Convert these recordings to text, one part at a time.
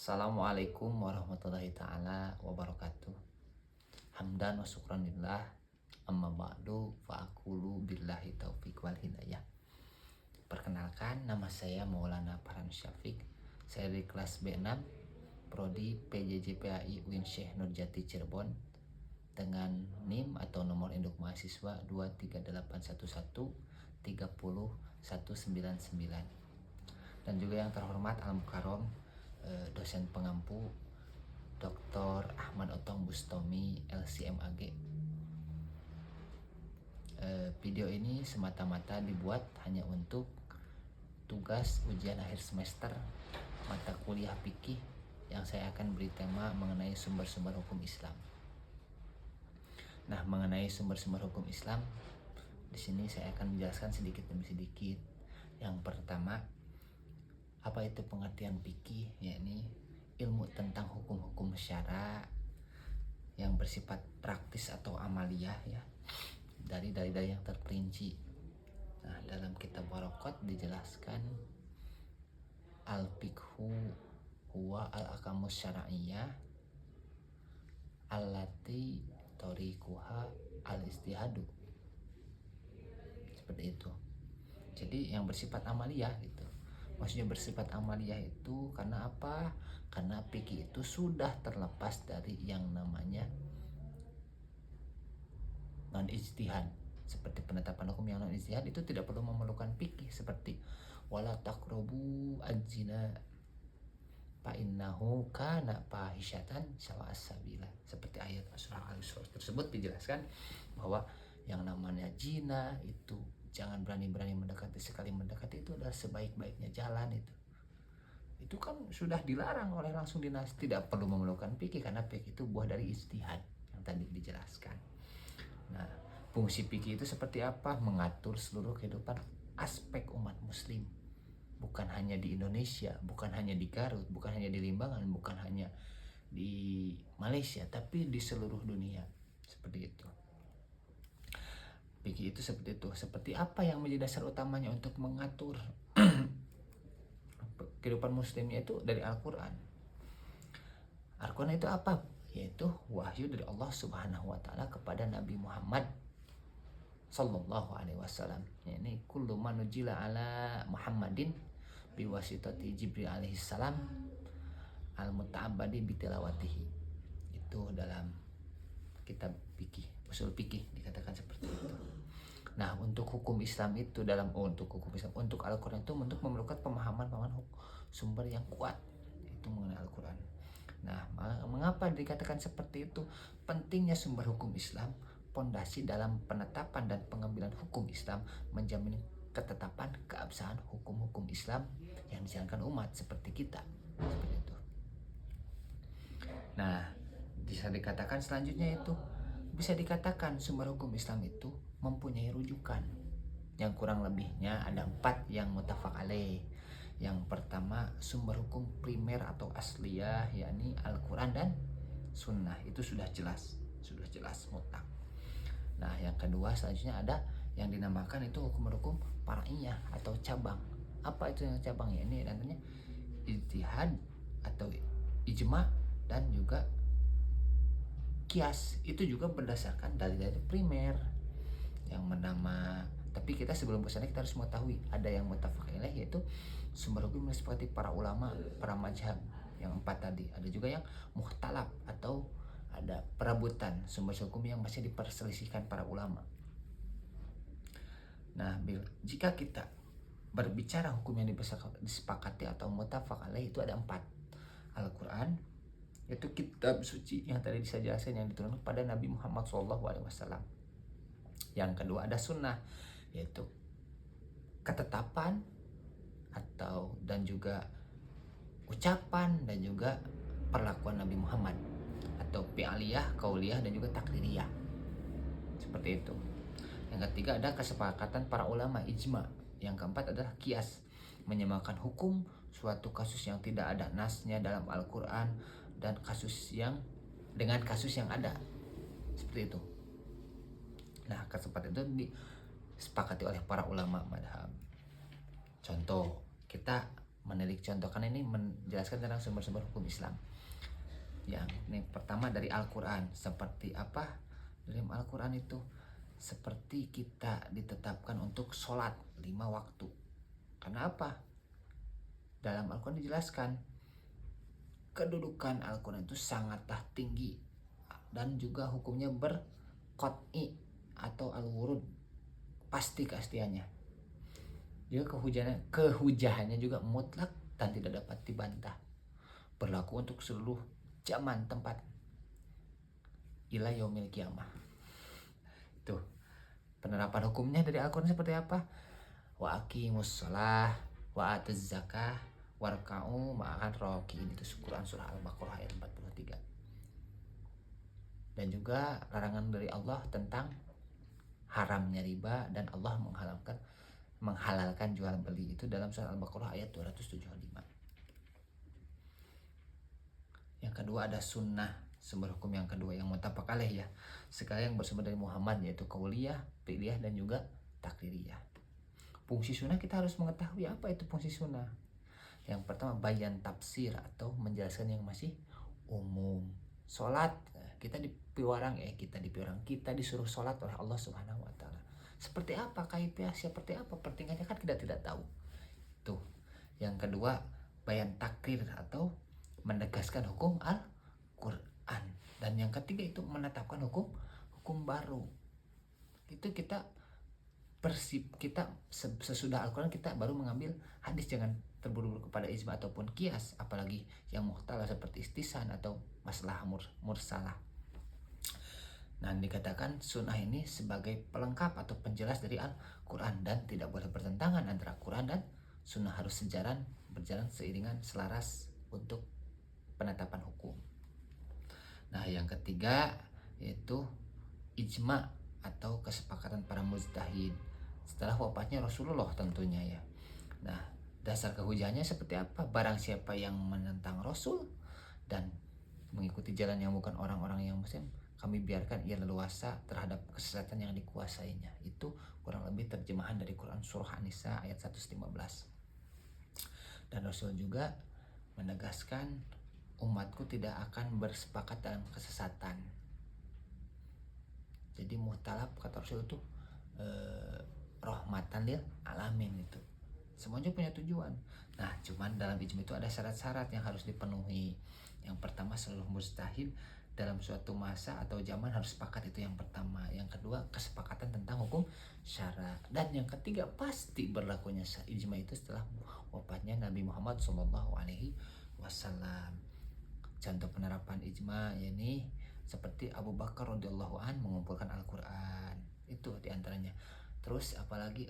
Assalamualaikum warahmatullahi ta'ala wabarakatuh. Hamdan wa syukran lillah. Amma ba'du fa'akulu billahi taufiq wal hidayah. Perkenalkan, nama saya Maulana Farhan Syafiq. Saya di kelas B6 Prodi PJJ-PAI UIN Syekh Nurjati Cirebon dengan NIM atau nomor induk mahasiswa 2381130 dan juga yang terhormat Al Mukarrom dosen pengampu Dr. Ahmad Otong Bustomi LCMAG. Video ini semata-mata dibuat hanya untuk tugas ujian akhir semester mata kuliah fikih yang saya akan beri tema mengenai sumber-sumber hukum Islam. Nah, mengenai sumber-sumber hukum Islam, di sini saya akan menjelaskan sedikit demi sedikit. Yang pertama, apa itu pengertian fikih, yakni ilmu tentang hukum-hukum syara yang bersifat praktis atau amaliyah ya, dari dalil yang terperinci. Nah, dalam kitab Waraqat dijelaskan al-fiqhu huwa al-ahkamus syar'iyyah allati tariquha al-istihadu. Seperti itu. Jadi yang bersifat amaliyah gitu. Maksudnya bersifat amaliyah itu karena apa? Karena fikih itu sudah terlepas dari yang namanya non-ijtihad. Seperti penetapan hukum yang non-ijtihad itu tidak perlu memerlukan fikih, seperti wala taqrabu az-zina fa innahu kana fahisyatan sawa'as sabila. Seperti ayat surah Al-Isra tersebut dijelaskan bahwa yang namanya zina itu jangan berani-berani mendekati, sekali mendekati itu adalah sebaik-baiknya jalan itu kan sudah dilarang oleh langsung dinas, tidak perlu memerlukan fikih karena fikih itu buah dari ijtihad yang tadi dijelaskan. Nah, fungsi fikih itu seperti apa? Mengatur seluruh kehidupan aspek umat muslim, bukan hanya di Indonesia, bukan hanya di Garut, bukan hanya di Limbangan, bukan hanya di Malaysia, tapi di seluruh dunia. Seperti itu. Fikih itu seperti itu. Seperti apa yang menjadi dasar utamanya untuk mengatur kehidupan muslimnya itu dari Al-Quran. Al-Quran itu apa? Yaitu wahyu dari Allah Subhanahu wa taala kepada Nabi Muhammad sallallahu alaihi wasallam. Ini kullu man nuzila ala Muhammadin biwasitati Jibril alaihi salam al-muta'abbadi bitilawatihi. Itu dalam kitab fikih, usul fikih dikatakan seperti itu. Nah, untuk hukum Islam itu untuk Al-Quran itu untuk memerlukan pemahaman sumber yang kuat itu mengenai Al-Quran. Nah, mengapa dikatakan seperti itu? Pentingnya sumber hukum Islam, pondasi dalam penetapan dan pengambilan hukum Islam menjamin ketetapan keabsahan hukum-hukum Islam yang dijalankan umat seperti kita. Seperti itu. Nah, bisa dikatakan selanjutnya itu bisa dikatakan sumber hukum Islam itu mempunyai rujukan yang kurang lebihnya ada 4 yang muttafaq alaih. Yang pertama, sumber hukum primer atau asliyah, yakni Al-Quran dan Sunnah, itu sudah jelas mutlak. Nah, yang kedua selanjutnya ada yang dinamakan itu hukum-hukum far'iyah atau cabang. Apa itu yang cabang? Ya, ini namanya ijtihad atau ijma dan juga kias. Itu juga berdasarkan dalil-dalil primer yang bernama, tapi kita sebelum kesana kita harus mengetahui ada yang muttafaq alaih, yaitu sumber hukum seperti para ulama, para mazhab yang 4 tadi. Ada juga yang mukhtalaf atau ada perebutan sumber hukum yang masih diperselisihkan para ulama. Nah, jika kita berbicara hukum yang disepakati atau muttafaq alaih itu ada 4. Al-Quran, yaitu kitab suci yang tadi saya jelaskan yang diturunkan pada Nabi Muhammad SAW. Yang kedua ada sunnah, yaitu ketetapan atau dan juga ucapan dan juga perlakuan Nabi Muhammad atau fi'liyah, qauliyah dan juga takririah. Seperti itu. Yang ketiga ada kesepakatan para ulama, ijma. Yang keempat adalah kias, menyamakan hukum suatu kasus yang tidak ada nasnya dalam Al-Quran dan kasus yang dengan kasus yang ada. Seperti itu. Nah, kesepakatan itu disepakati oleh para ulama madhab. Contoh, kita menilik contoh, karena ini menjelaskan tentang sumber-sumber hukum Islam. Yang ini pertama dari Al-Quran. Seperti apa dalam Al-Quran itu? Seperti kita ditetapkan untuk sholat 5 waktu. Kenapa? Dalam Al-Quran dijelaskan kedudukan Al-Quran itu sangatlah tinggi dan juga hukumnya berqat'i atau al-wurud, pasti keasliannya. Juga kehujahannya juga mutlak dan tidak dapat dibantah. Berlaku untuk seluruh zaman tempat ila yaumil qiyamah. Itu penerapan hukumnya dari Al-Quran seperti apa? Wa aqimus shalah wa atuz zakah warka'u ma'al raki'in. Itu Quran surah Al-Baqarah ayat 43. Dan juga larangan dari Allah tentang haramnya riba dan Allah menghalalkan jual beli, itu dalam surah Al-Baqarah ayat 275. Yang kedua ada sunnah, sumber hukum yang kedua yang muttafaq alaih ya, segala yang bersumber dari Muhammad, yaitu qauliyah, fi'liyah dan juga takririyah. Fungsi sunnah kita harus mengetahui apa itu fungsi sunnah. Yang pertama bayan tafsir atau menjelaskan yang masih umum. Salat kita disuruh salat oleh Allah Subhanahu wa taala. Seperti apa kaifiah, seperti apa pertingkahannya kan kita tidak tahu. Tuh. Yang kedua bayan takrir atau menegaskan hukum Al-Quran. Dan yang ketiga itu menetapkan hukum baru. Itu kita sesudah Al-Quran kita baru mengambil hadis, jangan terburu-buru kepada ijma ataupun kias, apalagi yang mukhtalah seperti istishan atau masalah mursalah. Nah, dikatakan sunnah ini sebagai pelengkap atau penjelas dari Al-Quran dan tidak boleh bertentangan antara Quran dan sunnah, harus berjalan seiringan selaras untuk penetapan hukum. Nah, yang ketiga yaitu ijma atau kesepakatan para mujtahid setelah wafatnya Rasulullah tentunya ya. Nah, dasar kehujahannya seperti apa? Barang siapa yang menentang Rasul dan mengikuti jalan yang bukan orang-orang yang muslim, kami biarkan ia leluasa terhadap kesesatan yang dikuasainya. Itu kurang lebih terjemahan dari Quran surah An-Nisa ayat 115. Dan Rasul juga menegaskan umatku tidak akan bersepakat dalam kesesatan. Jadi muhtalaf kata Rasul itu rahmatan lil alamin, itu semuanya punya tujuan. Nah, cuman dalam ijma itu ada syarat-syarat yang harus dipenuhi. Yang pertama, seluruh mujtahid dalam suatu masa atau zaman harus sepakat, itu yang pertama. Yang kedua, kesepakatan tentang hukum syara. Dan yang ketiga, pasti berlakunya ijma itu setelah wafatnya Nabi Muhammad SAW. Contoh penerapan ijma yakni seperti Abu Bakar radhiyallahu an mengumpulkan Al-Quran, itu diantaranya. Terus apalagi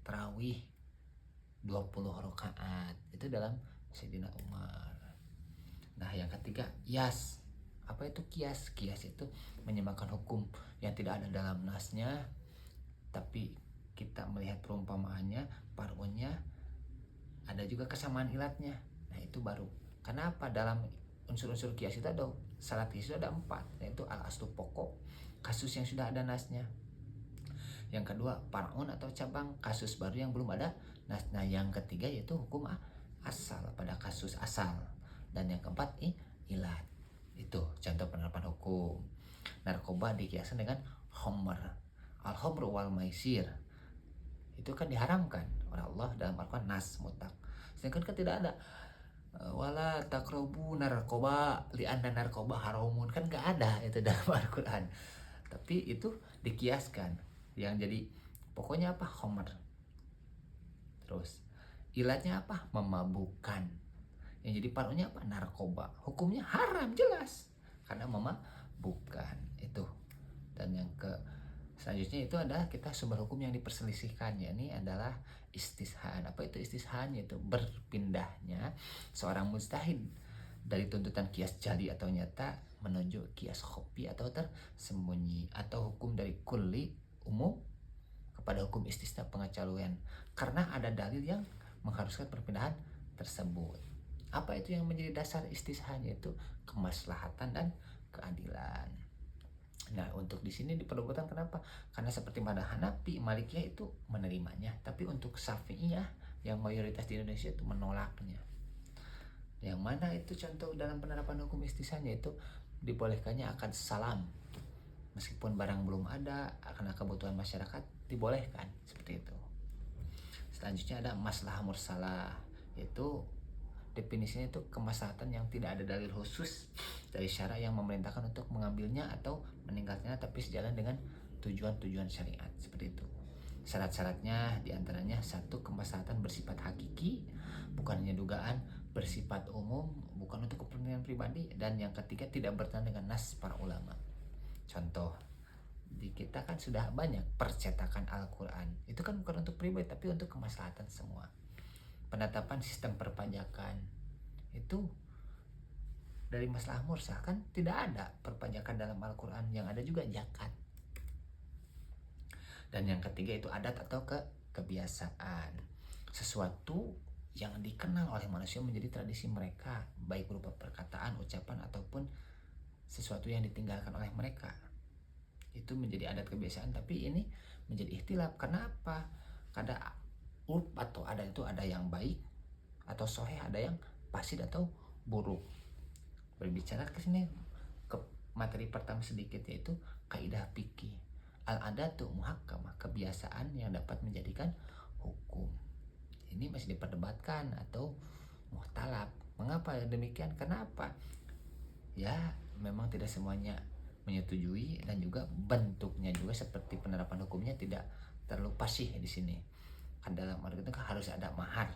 tarawih 20 rakaat itu dalam Sayyidina Umar. Nah, yang ketiga kias. Apa itu kias? Kias itu menyamakan hukum yang tidak ada dalam nasnya, tapi kita melihat perumpamaannya, parunya, ada juga kesamaan ilatnya. Nah, itu baru. Kenapa? Dalam unsur-unsur kias itu ada syarat kias itu ada 4, yaitu al-aslu pokok, kasus yang sudah ada nasnya. Yang kedua, far'un atau cabang, kasus baru yang belum ada nas. Nah, yang ketiga yaitu hukum asal pada kasus asal. Dan yang keempat ilat. Itu contoh penerapan hukum. Narkoba dikiaskan dengan khamr. Al-khamru wal maisir. Itu kan diharamkan oleh Allah dalam Al-Quran nas mutlak. Sedangkan kan tidak ada wala taqrabu narkoba li'anna narkoba haramun, kan enggak ada itu dalam Al-Quran. Tapi itu dikiaskan. Yang jadi pokoknya apa? Khamr. Terus ilatnya apa? Memabukkan. Yang jadi parunya apa? Narkoba. Hukumnya haram jelas karena memabukkan itu. Dan yang selanjutnya itu adalah kita sumber hukum yang diperselisihkan, yakni adalah istishan. Apa itu istishan? Yaitu berpindahnya seorang mujtahid dari tuntutan kias jali atau nyata menuju kias khofi atau tersembunyi, atau hukum dari kulli umum kepada hukum istisna pengecualian karena ada dalil yang mengharuskan perpindahan tersebut. Apa itu yang menjadi dasar istishan? Yaitu kemaslahatan dan keadilan. Nah, untuk di sini diperlukan kenapa? Karena seperti pada Hanafi, Malikiyah itu menerimanya, tapi untuk Syafi'iyah yang mayoritas di Indonesia itu menolaknya. Yang mana itu contoh dalam penerapan hukum istisanya itu dibolehkannya akad salam meskipun barang belum ada, karena kebutuhan masyarakat dibolehkan seperti itu. Selanjutnya ada maslahah mursalah, yaitu definisinya itu kemaslahatan yang tidak ada dalil khusus dari syara yang memerintahkan untuk mengambilnya atau meninggalkannya tapi sejalan dengan tujuan-tujuan syariat seperti itu. Syarat-syaratnya diantaranya satu, kemaslahatan bersifat hakiki, bukan hanya dugaan, bersifat umum, bukan untuk kepentingan pribadi, dan yang ketiga tidak bertentangan dengan nas para ulama. Contoh, di kita kan sudah banyak percetakan Al-Quran, itu kan bukan untuk pribadi tapi untuk kemaslahatan semua. Penetapan sistem perpajakan itu dari masalah mursal, kan tidak ada perpajakan dalam Al-Quran, yang ada juga zakat. Dan yang ketiga itu adat atau kebiasaan, sesuatu yang dikenal oleh manusia menjadi tradisi mereka, baik berupa perkataan, ucapan, ataupun sesuatu yang ditinggalkan oleh mereka. Itu menjadi adat kebiasaan, tapi ini menjadi ikhtilaf. Kenapa? Karena urf atau adat itu ada yang baik atau soheh, ada yang fasid atau buruk. Berbicara ke sini ke materi pertama sedikit, yaitu kaidah fikih. Al-adatu muhakkamah, kebiasaan yang dapat menjadikan hukum. Ini masih diperdebatkan atau muhtalaf. Mengapa demikian? Kenapa? Ya, memang tidak semuanya menyetujui, dan juga bentuknya juga seperti penerapan hukumnya tidak terlalu fasih di sini. Kan dalam arti itu kan harus ada mahar.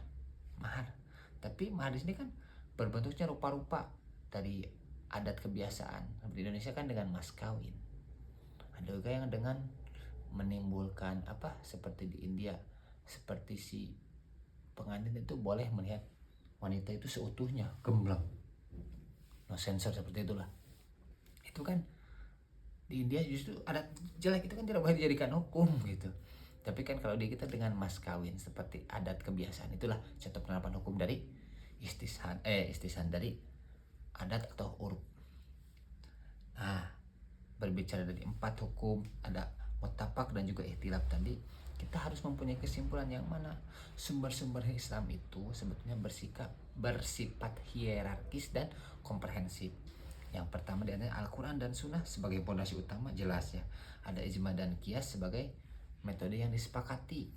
Tapi mahar di sini kan berbentuknya rupa-rupa dari adat kebiasaan. Di Indonesia kan dengan mas kawin. Ada juga yang dengan menimbulkan seperti di India, seperti si pengantin itu boleh melihat wanita itu seutuhnya gemblang, no sensor, seperti itulah. Itu kan di India justru adat jelek, itu kan tidak boleh dijadikan hukum gitu. Tapi kan kalau di kita dengan mas kawin seperti adat kebiasaan, itulah contoh penerapan hukum dari istisan dari adat atau uruf. Nah, berbicara dari 4 hukum, ada muttafaq dan juga ikhtilaf tadi, kita harus mempunyai kesimpulan yang mana sumber-sumber Islam itu sebetulnya bersifat hierarkis dan komprehensif. Yang pertama diantaranya Al-Quran dan Sunnah sebagai pondasi utama, jelas ya. Ada ijma dan qiyas sebagai metode yang disepakati,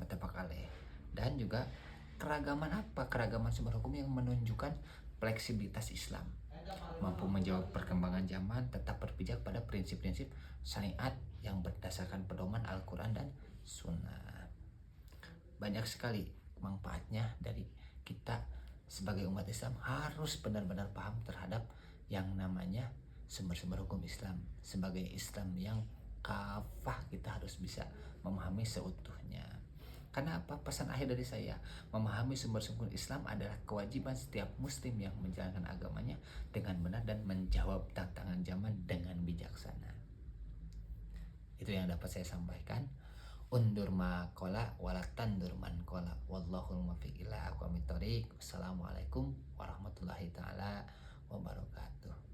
muttafaq alaih. Dan juga keragaman sumber hukum yang menunjukkan fleksibilitas Islam, mampu menjawab perkembangan zaman, tetap berpijak pada prinsip-prinsip syariat yang berdasarkan pedoman Al-Quran dan Sunnah. Banyak sekali manfaatnya dari kita sebagai umat Islam harus benar-benar paham terhadap yang namanya sumber-sumber hukum Islam. Sebagai Islam yang kafah, kita harus bisa memahami seutuhnya. Karena apa? Pesan akhir dari saya, memahami sumber-sumber Islam adalah kewajiban setiap muslim yang menjalankan agamanya dengan benar dan menjawab tantangan zaman dengan bijaksana. Itu yang dapat saya sampaikan. Undur ma qala wala tandur man qala, wallahul muwaffiq ila aqwamit thoriq. Wassalamualaikum warahmatullahi taala wabarakatuh.